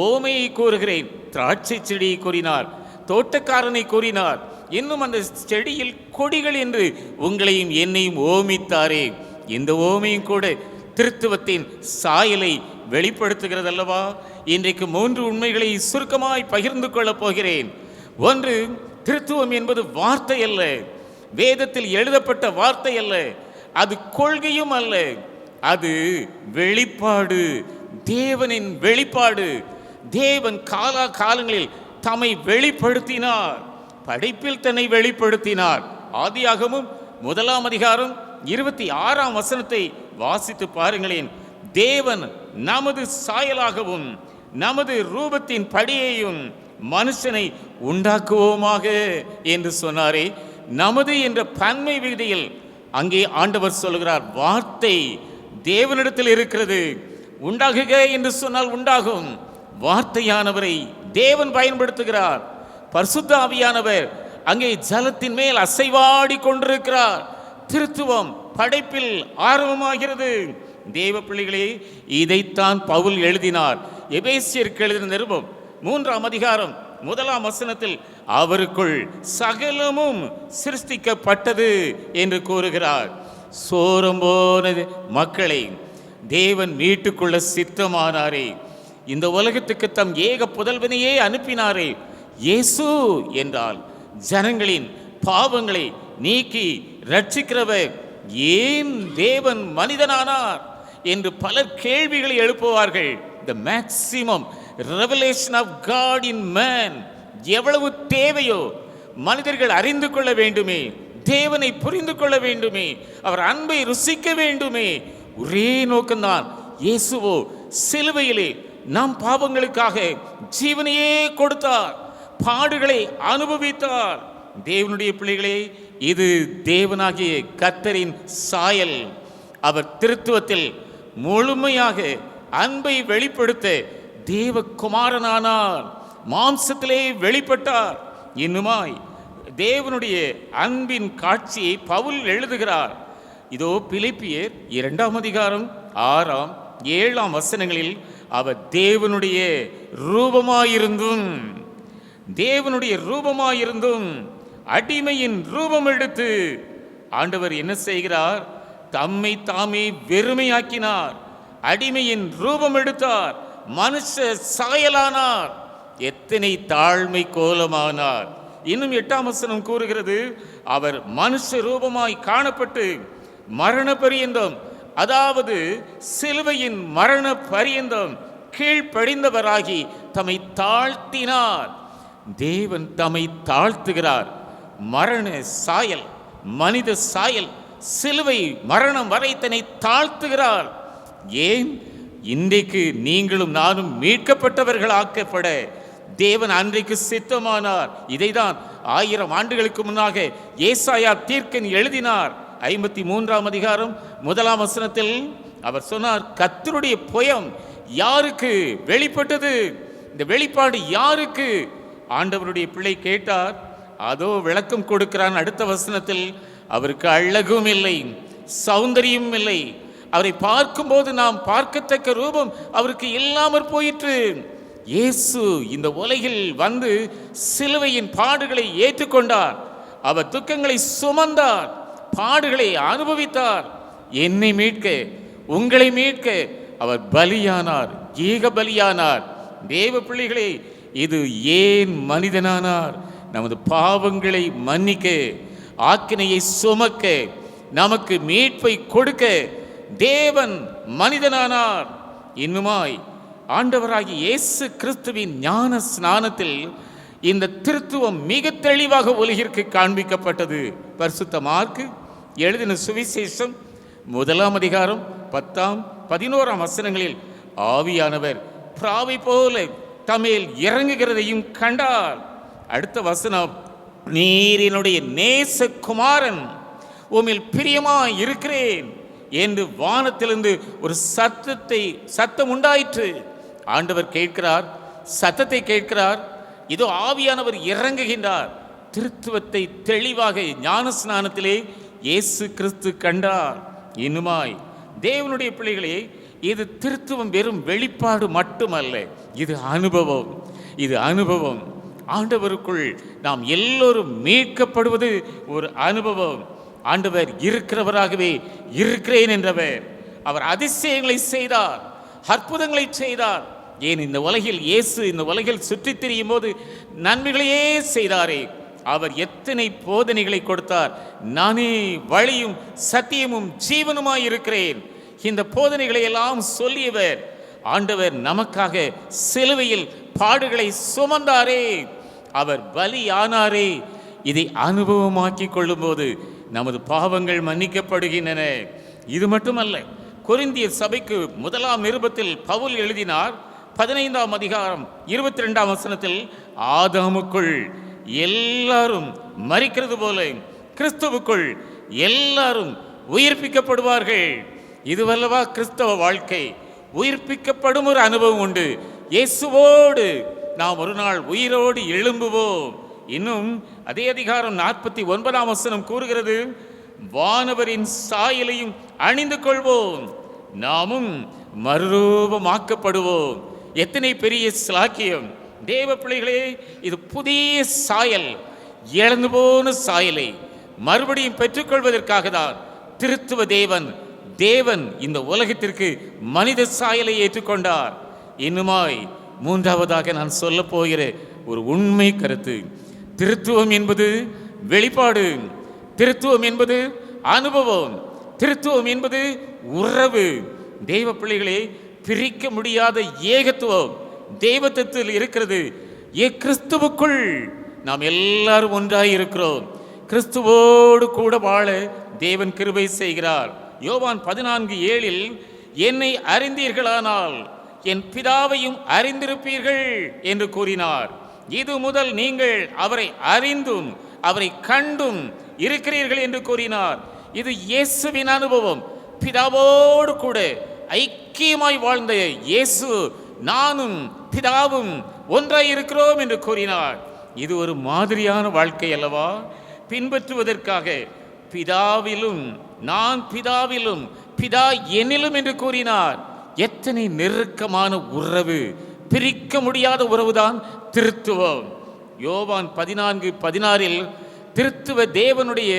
Speaker 3: ஓமையை கூறுகிறேன். திராட்சை செடியை கூறினார், தோட்டக்காரனை கூறினார், இன்னும் அந்த செடியில் கொடிகள் என்று உங்களையும் என்னையும் ஓமித்தாரே. இந்த ஓமையும் கூட திருத்துவத்தின் சாயலை வெளிப்படுத்துகிறது அல்லவா? இன்றைக்கு 3 உண்மைகளை சுருக்கமாய் பகிர்ந்து கொள்ளப் போகிறேன். ஒன்று, திருத்துவம் என்பது வார்த்தை அல்ல, வேதத்தில் எழுதப்பட்ட வார்த்தை அல்ல, அது கொள்கையும் அல்ல, அது வெளிப்பாடு, தேவனின் வெளிப்பாடு. தேவன் காலா காலங்களில் தம்மை வெளிப்படுத்தினார், படைப்பில் தன்னை வெளிப்படுத்தினார். ஆதியாகமம் 1ஆம் அதிகாரம் 26ஆம் வசனத்தை வாசித்து பாருங்களேன். தேவன் நமது சாயலாகவும் நமது ரூபத்தின் படியையும் மனுஷனை உண்டாக்குவோமாக என்று சொன்னாரே. நமது என்ற பன்மை விகுதியில் அங்கே ஆண்டவர் சொல்கிறார், வார்த்தை தேவனிடத்தில் இருக்கிறது. உண்டாகுக என்று சொன்னால் உண்டாகும். வார்த்தையானவரை தேவன் பயன்படுத்துகிறார். பரிசுத்த ஆவியானவர் அங்கே ஜலத்தின் மேல் அசைவாடி கொண்டிருக்கிறார். திருத்துவம் படைப்பில் ஆரம்பமாகிறது. தேவ பிள்ளைகளே, இதைத்தான் பவுல் எழுதினார். எபேசியருக்கு எழுதின நிருபம் 3ஆம் அதிகாரம் 1ஆம் வசனத்தில் அவருக்குள் சகலமும் சிருஷ்டிக்கப்பட்டது என்று கூறுகிறார். சோரம் போன மக்களை தேவன் மீட்டுக்கொள்ள சித்தமானாரே, இந்த உலகத்துக்கு தம் ஏக புதல்வனையே அனுப்பினாரே. இயேசு என்றால் ஜனங்களின் பாவங்களை நீக்கி ரட்சிக்கிறவர். ஏன் தேவன் மனிதனானார் என்று பலர் கேள்விகளை எழுப்புவார்கள். The maximum revelation of God in man எவ்வளவு தேவையோ, மனிதர்கள் அறிந்து கொள்ள வேண்டுமே, தேவனை புரிந்து கொள்ள வேண்டுமே, அவர் அன்பை ருசிக்க வேண்டுமே. ஒரே நோக்கம்தான். இயேசுவோ சிலுவையிலே நம் பாவங்களுக்காக ஜீவனையே கொடுத்தார், பாடுகளை அனுபவித்தார். தேவனுடைய பிள்ளைகளே, இது தேவனாகிய கர்த்தரின் சாயல். அவர் திருத்துவத்தில் முழுமையாக அன்பை வெளிப்படுத்த தேவகுமாரனானார், மாம்சத்திலே வெளிப்பட்டார். இன்னுமாய் தேவனுடைய அன்பின் காட்சியை பவுல் எழுதுகிறார். இதோ பிலிப்பியர் 2ஆம் அதிகாரம் 6ஆம் 7ஆம் வசனங்களில் அவர் தேவனுடைய ரூபமாயிருந்தும் அடிமையின் ரூபம் எடுத்து ஆண்டவர் என்ன செய்கிறார்? தம்மை தாமே வெறுமையாக்கினார், அடிமையின் ரூபம் எடுத்தார், மனுஷ சாயலானார். எத்தனை தாழ்மை கோலமானார்! இன்னும் 8ஆம் வசனம் கூறுகிறது, அவர் மனுஷ ரூபமாய் காணப்பட்டு மரண பரியந்தம், அதாவது சிலுவையின் மரண பரியந்தம் கீழ்ப்படிந்தவராகி தம்மை தாழ்த்தினார். தேவன் தம்மை தாழ்த்துகிறார். மரண சாயல், மனித சாயல், சிலுவை மரணம் வரை தன்னை தாழ்த்துகிறார். ஏன்? இன்றைக்கு நீங்களும் நானும் மீட்கப்பட்டவர்கள் ஆக்கப்பட தேவன் அன்றைக்கு சித்தமானார். இதைதான் 1000 ஆண்டுகளுக்கு முன்னாக ஏசாயா தீர்க்கன் எழுதினார். 53ஆம் அதிகாரம் 1ஆம் வசனத்தில் அவர் சொன்னார், கர்த்தருடைய புயம் யாருக்கு வெளிப்பட்டது? இந்த வெளிப்பாடு யாருக்கு? ஆண்டவருடைய பிள்ளை கேட்டார். அதோ விளக்கம் கொடுக்கிறான் அடுத்த வசனத்தில், அவருக்கு அழகும் இல்லை, சௌந்தரியம் இல்லை, அவரை பார்க்கும்போது நாம் பார்க்கத்தக்க ரூபம் அவருக்கு இல்லாமற் போயிற்று. இயேசு இந்த உலகில் வந்து சிலுவையின் பாடுகளை ஏற்றுக்கொண்டார். அவர் துக்கங்களை சுமந்தார், பாடுகளை அனுபவித்தார். என்னை மீட்க, உங்களை மீட்க அவர் பலியானார், ஏக பலியானார். தேவ பிள்ளைகளே, இது ஏன் மனிதனானார்? நமது பாவங்களை மன்னிக்க, ஆக்கினையை சுமக்க, நமக்கு மீட்பை கொடுக்க தேவன் மனிதனானார். இன்னுமாய் ஆண்டவராகிய இயேசு கிறிஸ்துவின் ஞான ஸ்நானத்தில் இந்த திருத்துவம் மிக தெளிவாக உலகிற்கு காண்பிக்கப்பட்டது. பரிசுத்த மார்க்கு எழுதின சுவிசேஷம் 1ஆம் அதிகாரம் 10ஆம் 11ஆம் வசனங்களில் ஆவியானவர் பிராவை போல தமேல் இறங்குகிறதையும் கண்டார். அடுத்த வசனம், நீர் என்னுடைய நேச குமாரன், உம்மில் பிரியமாய் இருக்கிறேன் என்று வானத்திலிருந்து ஒரு சத்தம் உண்டாயிற்று. ஆண்டவர் கேட்கிறார், சத்தத்தை கேட்கிறார். இதோ ஆவியானவர் இறங்குகின்றார். திருத்துவத்தை தெளிவாக ஞான ஸ்நானத்திலே இயேசு கிறிஸ்து கண்டார். இன்னுமாய் தேவனுடைய பிள்ளைகளே, இது திருத்துவம் வெறும் வெளிப்பாடு மட்டுமல்ல, இது அனுபவம். இது அனுபவம். ஆண்டவருக்குள் நாம் எல்லோரும் மீட்கப்படுவது ஒரு அனுபவம். ஆண்டவர் இருக்கிறவராகவே இருக்கிறேன் என்றவர். அவர் அதிசயங்களை செய்தார், அற்புதங்களை செய்தார். ஏன் இந்த உலகில் இயேசு இந்த உலகில் சுற்றித் திரியும் போது நன்மைகளையே செய்தாரே. அவர் எத்தனை போதனைகளை கொடுத்தார். நானே வழியும் சத்தியமும் ஜீவனுமாய் இருக்கிறேன். இந்த போதனைகளை எல்லாம் சொல்லியவர் ஆண்டவர் நமக்காக சிலுவையில் பாடுகளை சுமந்தாரே, அவர் பலியானாரே. இதை அனுபவமாக்கி கொள்ளும்போது நமது பாவங்கள் மன்னிக்கப்படுகின்றன. இது மட்டுமல்ல, கொரிந்தியர் சபைக்கு 1ஆம் நிருபத்தில் பவுல் எழுதினார். 15ஆம் அதிகாரம் 22ஆம் வசனத்தில், ஆதாமுக்குள் எல்லாரும் மரிக்கிறது போல கிறிஸ்துவுக்குள் எல்லாரும் உயிர்ப்பிக்கப்படுவார்கள். இதுவல்லவா கிறிஸ்தவ வாழ்க்கை. உயிர்ப்பிக்கப்படும் ஒரு அனுபவம் உண்டு. இயேசுவோடு நாம் ஒரு நாள் உயிரோடு எழும்புவோம். இன்னும் அதே அதிகாரம் 49ஆம் வசனம் கூறுகிறது, வானவரின் சாயலையும் அணிந்து கொள்வோம், நாமும் மறுரூபமாக்கப்படுவோம். எத்தனை பெரிய ஸ்லாக்கியம் தேவ பிள்ளைகளே! இது புதிய சாயல், இழந்து போன சாயலை மறுபடியும் பெற்றுக்கொள்வதற்காக தான் திருத்துவ தேவன் இந்த உலகத்திற்கு மனித சாயலை ஏற்றுக்கொண்டார். இன்னுமாய் மூன்றாவதாக நான் சொல்ல போகிற ஒரு உண்மை கருத்து, திருத்துவம் என்பது வெளிப்பாடு, திருத்துவம் என்பது அனுபவம், திருத்துவம் என்பது உறவு. தெய்வ பிள்ளைகளே, பிரிக்க முடியாத ஏகத்துவம் தெய்வத்தில் இருக்கிறது. கிறிஸ்துவுக்குள் நாம் எல்லாரும் ஒன்றாய் இருக்கிறோம். கிறிஸ்துவோடு கூட வாழ தேவன் கிருபை செய்கிறார். யோவான் 14:7 என்னை அறிந்தீர்களானால் என் பிதாவையும் அறிந்திருப்பீர்கள் என்று கூறினார். இது முதல் நீங்கள் அவரை அறிந்தும் அவரை கண்டும் இருக்கிறீர்கள் என்று கூறினார். இது இயேசுவின் அனுபவம். பிதாவோடு கூட ஐக்கியமாய் வாழ்ந்த இயேசு, நானும் பிதாவும் ஒன்றாய் இருக்கிறோம் என்று கூறினார். இது ஒரு மாதிரியான வாழ்க்கை அல்லவா? பின்பற்றுவதற்காக பிதாவிலும் நான் பிதாவிலும் பிதா என்னிலும் என்று கூறினார். எத்தனை நெருக்கமான உறவு, பிரிக்க முடியாத உறவுதான் திருத்துவம். யோவான் 14:16 திருத்துவ தேவனுடைய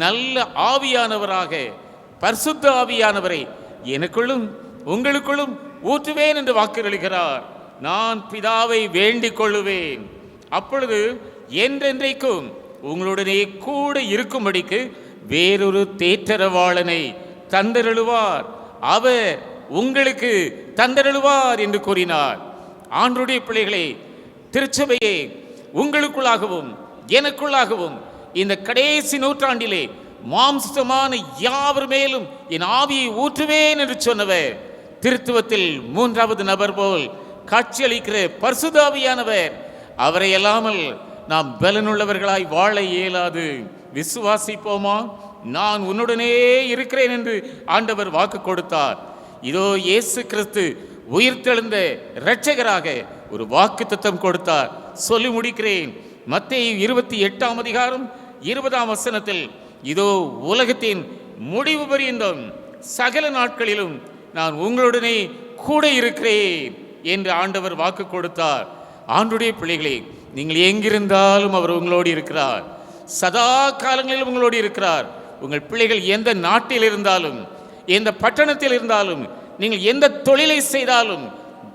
Speaker 3: நல்ல ஆவியானவராக பரிசுத்த ஆவியானவரை எனக்குள்ளும் உங்களுக்குள்ளும் ஊற்றுவேன் என்று வாக்குறுகிறார். நான் பிதாவை வேண்டிக் கொள்ளுவேன், அப்பொழுது என்றென்றைக்கும் உங்களுடனே கூட இருக்கும்படிக்கு வேறொரு தேற்றரவாளனை தந்தருளுவார், அவர் உங்களுக்கு தந்தருளுவார் என்று கூறினார். ஆண்டவருடைய பிள்ளைகளே, திருச்சபையே, உங்களுக்குள்ளாகவும் எனக்குள்ளாகவும் இந்த கடைசி நூற்றாண்டிலே மாம்சமான யாவர் மேலும் என் ஆவியை ஊற்றுவேன் என்று சொன்னவர், திருத்துவத்தில் மூன்றாவது நபர் போல் காட்சியளிக்கிற பரிசுத்த ஆவியானவர், அவரை அல்லாமல் நாம் பலனுள்ளவர்களாய் வாழ இயலாது. விசுவாசிப்போமா? நான் உன்னுடனே இருக்கிறேன் என்று ஆண்டவர் வாக்கு கொடுத்தார். இதோ இயேசு கிறிஸ்து உயிர்த்தெழுந்த இரட்சகராக ஒரு வாக்குத்தத்தம் கொடுத்தார். சொல்லி முடிக்கிறேன். மத்தேயு 28ஆம் அதிகாரம் 20ஆம் வசனத்தில், இதோ உலகத்தின் முடிவு பரியந்தம் சகல நாட்களிலும் நான் உங்களுடனே கூட இருக்கிறேன் என்று ஆண்டவர் வாக்கு கொடுத்தார். ஆண்டுடைய பிள்ளைகளே, நீங்கள் எங்கிருந்தாலும் அவர் உங்களோடு இருக்கிறார். சதா காலங்களிலும் உங்களோடு இருக்கிறார். உங்கள் பிள்ளைகள் எந்த நாட்டில் இருந்தாலும், எந்த பட்டணத்தில் இருந்தாலும், நீங்கள் எந்த தொழிலை செய்தாலும்,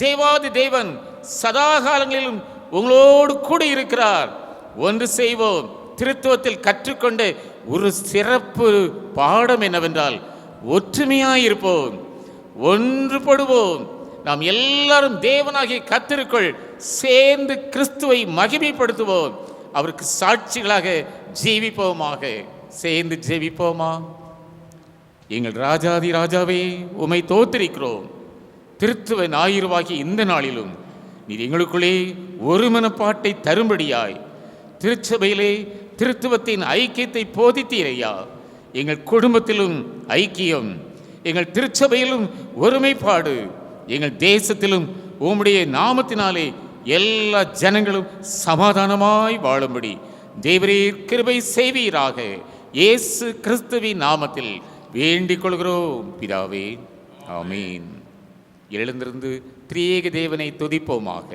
Speaker 3: தேவாதி தேவன் சதா காலங்களிலும் உங்களோடு கூட இருக்கிறார். ஒன்று செய்வோம். திருத்துவத்தில் கற்றுக்கொண்ட ஒரு சிறப்பு பாடம் என்னவென்றால், ஒற்றுமையாயிருப்போம், ஒன்றுபடுவோம். நாம் எல்லாரும் தேவனாகிய கர்த்தருக்குள் சேர்ந்து கிறிஸ்துவை மகிமைப்படுத்துவோம். அவருக்கு சாட்சிகளாக ஜீவிப்போமாக. சேர்ந்து ஜெபிப்போமா? எங்கள் ராஜாதி ராஜாவே, உம்மை தோத்திரிக்கிறோம். திருத்துவ ஞாயிறுவாகிய இந்த நாளிலும் நீர் எங்களுக்குள்ளே ஒரு மனப்பாட்டை தரும்படியாய் திருச்சபையிலே திருத்துவத்தின் ஐக்கியத்தை போதித்தீரையா. எங்கள் குடும்பத்திலும் ஐக்கியம், எங்கள் திருச்சபையிலும் ஒருமைப்பாடு, எங்கள் தேசத்திலும் உம்முடைய நாமத்தினாலே எல்லா ஜனங்களும் சமாதானமாய் வாழும்படி தேவரீர் கிருபை செய்வீராக. இயேசு கிறிஸ்துவின் நாமத்தில் வேண்டிக் கொள்கிறோம் பிதாவே, ஆமீன். எழுந்திருந்து திரியேக தேவனை துதிப்போமாக.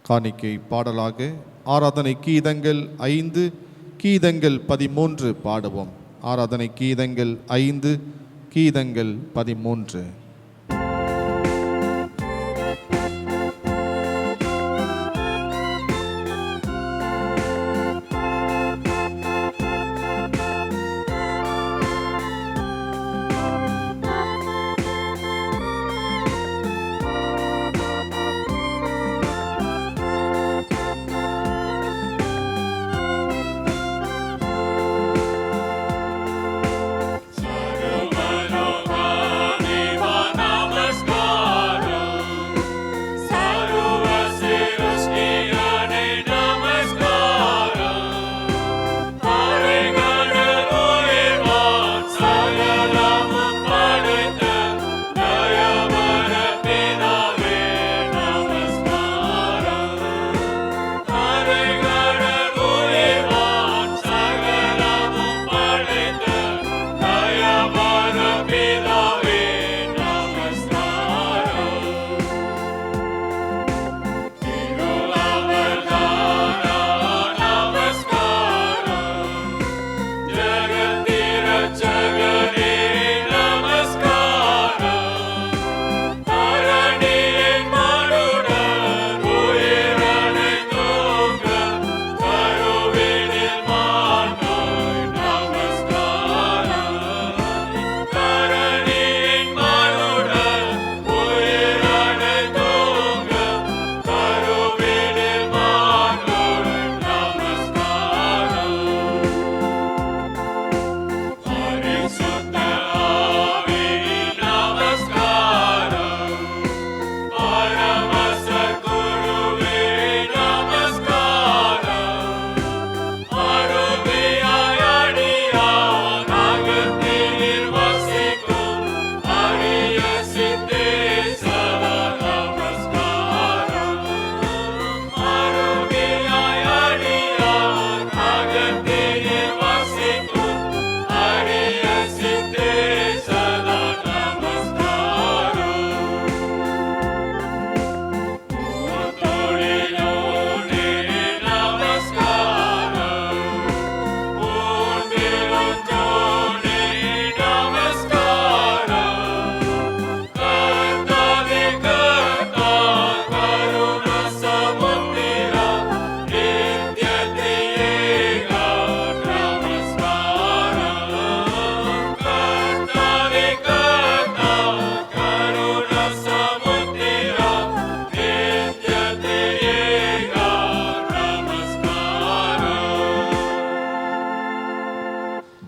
Speaker 1: காணிக்கை பாடலாக ஆராதனை கீதங்கள் 5, கீதங்கள் 13 பாடுவோம். ஆராதனை கீதங்கள் 5, கீதங்கள் 13.
Speaker 4: Sarva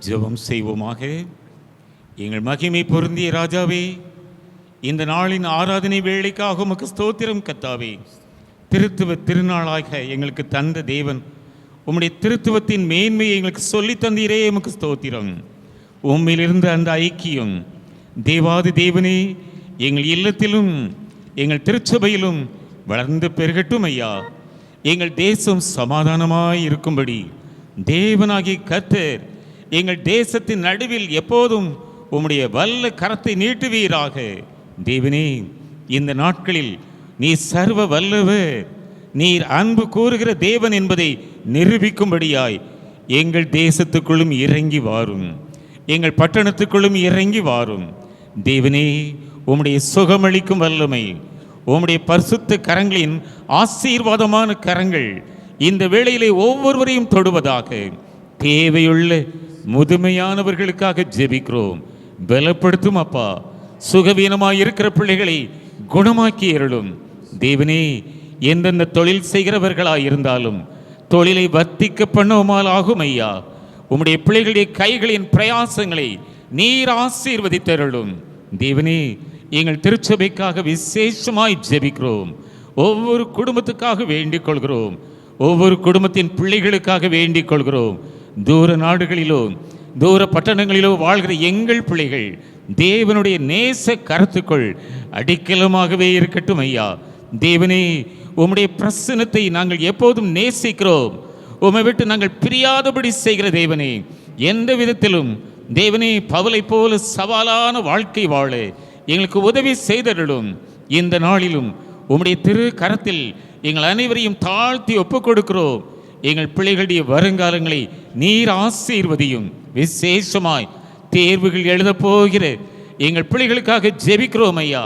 Speaker 3: ஜெபம் செய்வோமாக. எங்கள் மகிமை பொருந்திய ராஜாவே, இந்த நாளின் ஆராதனை வேளைக்காக உமக்கு ஸ்தோத்திரம் கர்த்தாவே. திருத்துவ திருநாளாக எங்களுக்கு தந்த தேவன், உம்முடைய திருத்துவத்தின் மேன்மையை எங்களுக்கு சொல்லி தந்தீரே, உமக்கு ஸ்தோத்திரம். உம்மிலிருந்த அந்த ஐக்கியம் தேவாதி தேவனே எங்கள் இல்லத்திலும் எங்கள் திருச்சபையிலும் வளர்ந்து பெருகட்டும் ஐயா. எங்கள் தேசம் சமாதானமாய் இருக்கும்படி தேவனாகிய கர்த்தர் எங்கள் தேசத்தின் நடுவில் எப்போதும் உம்முடைய வல்ல கரத்தை நீட்டுவீராக. தேவனே, இந்த நாட்களில் நீ சர்வ வல்லவர், நீர் அன்பு கூறுகிற தேவன் என்பதை நிரூபிக்கும்படியாய் எங்கள் தேசத்துக்குள்ளும் இறங்கி வாரும், எங்கள் பட்டணத்துக்குள்ளும் இறங்கி வாரும். தேவனே, உம்முடைய சுகமளிக்கும் வல்லமை, உம்முடைய பரிசுத்த கரங்களின் ஆசீர்வாதமான கரங்கள் இந்த வேளையிலே ஒவ்வொருவரையும் தொடுவதாக. தேவையுள்ள முதுமையானவர்களுக்காக ஜெபிக்கிறோம். பலப்படுத்தும் அப்பா. சுகவீனமாய் இருக்கிற பிள்ளைகளை குணமாக்கி அருளும். தேவனே, எந்தெந்த தொழில் செய்கிறவர்களாய் இருந்தாலும் தொழிலை வர்த்திக்க பண்ணுவமால் ஆகும் ஐயா. உம்முடைய பிள்ளைகளுடைய கைகளின் பிரயாசங்களை நீர் ஆசீர்வதித்தருளும். தேவனே, எங்கள் திருச்சபைக்காக விசேஷமாய் ஜெபிக்கிறோம். ஒவ்வொரு குடும்பத்துக்காக வேண்டிக் கொள்கிறோம். ஒவ்வொரு குடும்பத்தின் பிள்ளைகளுக்காக வேண்டிக் கொள்கிறோம். தூர நாடுகளிலோ தூர பட்டணங்களிலோ வாழ்கிற எங்கள் பிள்ளைகள் தேவனுடைய நேச கருத்துக்குள் அடிக்கலமாகவே இருக்கட்டும் ஐயா. தேவனே, உம்முடைய பிரசன்னத்தை நாங்கள் எப்போதும் நேசிக்கிறோம். உம்மை விட்டு நாங்கள் பிரியாதபடி செய்கிற தேவனே, எந்த விதத்திலும் தேவனே பவுலை போல சவாலான வாழ்க்கை வாழ எங்களுக்கு உதவி செய்தருளும். இந்த நாளிலும் உம்முடைய திரு கரத்தில் எங்கள் அனைவரையும் தாழ்த்தி ஒப்புக் கொடுக்கிறோம். எங்கள் பிள்ளைகளுடைய வருங்காலங்களை நீர் ஆசீர்வதியும். விசேஷமாய் தேர்வுகள் எழுதப் போகிற எங்கள் பிள்ளைகளுக்காக ஜெபிக்கிறோம் ஐயா.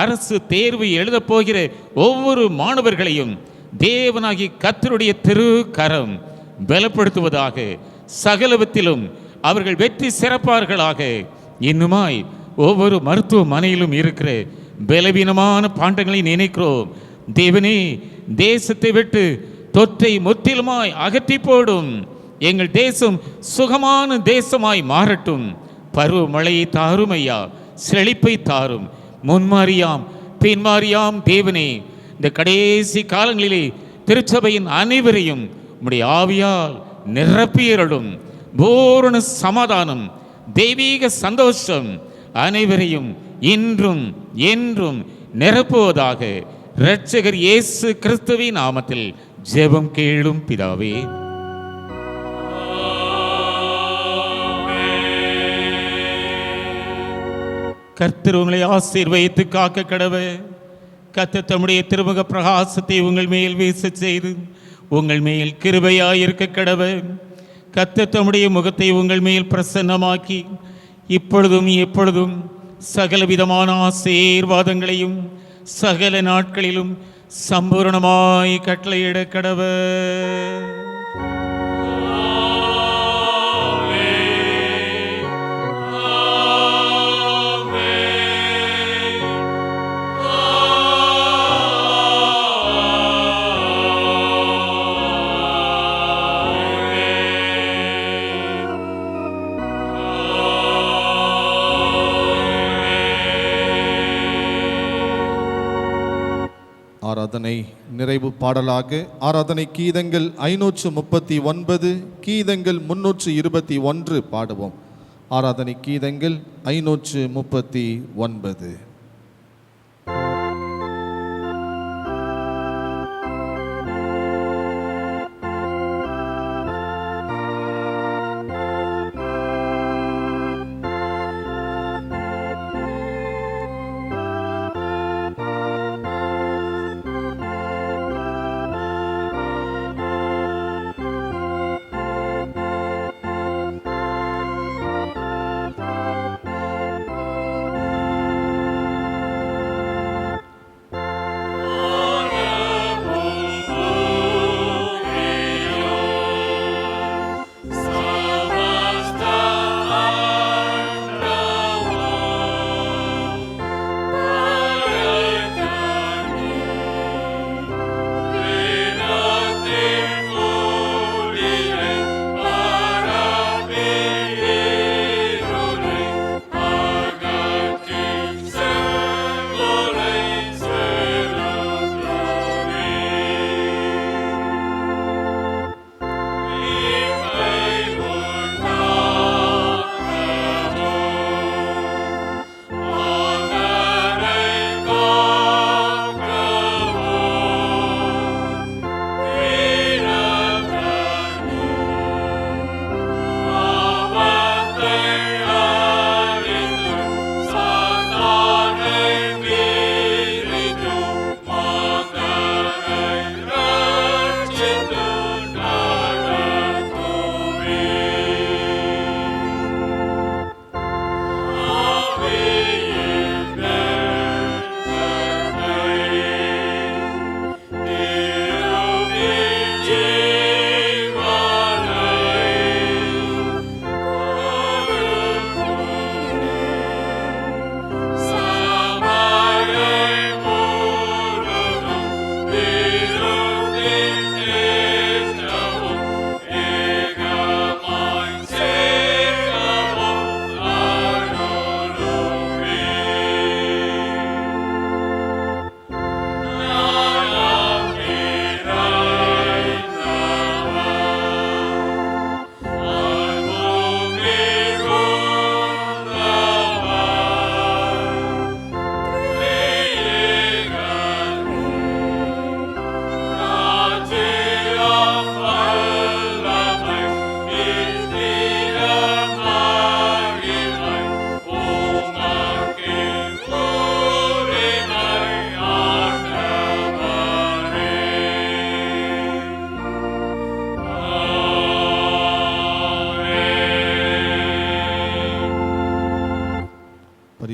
Speaker 3: அரசு தேர்வு எழுதப் போகிற ஒவ்வொரு மாணவர்களையும் தேவனாகி கர்த்தருடைய திரு கரம் பலப்படுத்துவதாக. சகலவத்திலும் அவர்கள் வெற்றி சிறப்பார்களாக. இன்னுமாய் ஒவ்வொரு மருத்துவமனையிலும் இருக்கிற பலவீனமான பாண்டங்களை நினைக்கிறோம். தேவனே, தேசத்தை விட்டு தொற்றை முற்றிலுமாய் அகற்றி போடும். எங்கள் தேசம் சுகமான தேசமாய் மாறட்டும். பருவமழையை தாரும் ஐயா, செழிப்பை தாரும். முன்மாறியாம் பின்மாறியாம் தேவனே, இந்த கடைசி காலங்களிலே திருச்சபையின் அனைவரையும் உம்முடைய ஆவியால் நிரப்பியருளும். பூரண சமாதானம், தெய்வீக சந்தோஷம் அனைவரையும் இன்றும் என்றும் நிரப்புவதாக. இரட்சகர் இயேசு கிறிஸ்துவின் நாமத்தில் ஜெபம் கேளும் பிதாவே. கர்த்தர் உங்களை ஆசீர்வதித்து காக்க கடவர். கர்த்தர் தம்முடைய திருமுக பிரகாசத்தை உங்கள் மேல் வீச செய்து உங்கள் மேல் கிருபையாயிருக்க கடவர். கர்த்தர் தம்முடைய முகத்தை உங்கள் மேல் பிரசன்னமாக்கி இப்பொழுதும் எப்பொழுதும் சகலவிதமான ஆசீர்வாதங்களையும் சகல நாட்களிலும் சம்பூரணமாய் கட்டளையிட கடவர்.
Speaker 1: ஆராதனை நிறைவு பாடலாக ஆராதனை கீதங்கள் 539, கீதங்கள் 321 பாடுவோம். ஆராதனை கீதங்கள் 539.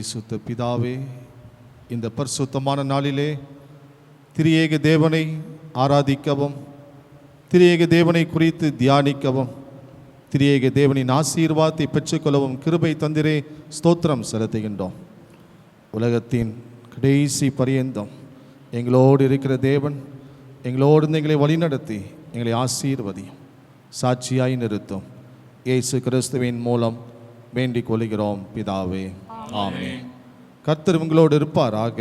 Speaker 1: பரிசுத்த பிதாவே, இந்த பரிசுத்தமான நாளிலே திரியேக தேவனை ஆராதிக்கவும், திரியேக தேவனை குறித்து தியானிக்கவும், திரியேக தேவனின் ஆசீர்வாதத்தை பெற்றுக்கொள்ளவும் கிருபை தந்திரே ஸ்தோத்திரம் செலுத்துகின்றோம். உலகத்தின் கடைசி பரியந்தம் எங்களோடு இருக்கிற தேவன் எங்களோடு எங்களை வழிநடத்தி எங்களை ஆசீர்வதியும், சாட்சியாய் நிறுத்தும். இயேசு கிறிஸ்துவின் மூலம் வேண்டிக் கொள்கிறோம் பிதாவே, ஆமென். கர்த்தர் உங்களோடு இருப்பாராக.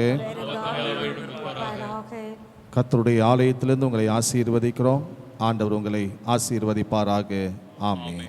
Speaker 1: கர்த்தருடைய ஆலயத்திலிருந்து உங்களை ஆசீர்வதிக்கிறோம். ஆண்டவர் உங்களை ஆசீர்வதிப்பாராக. ஆமென்.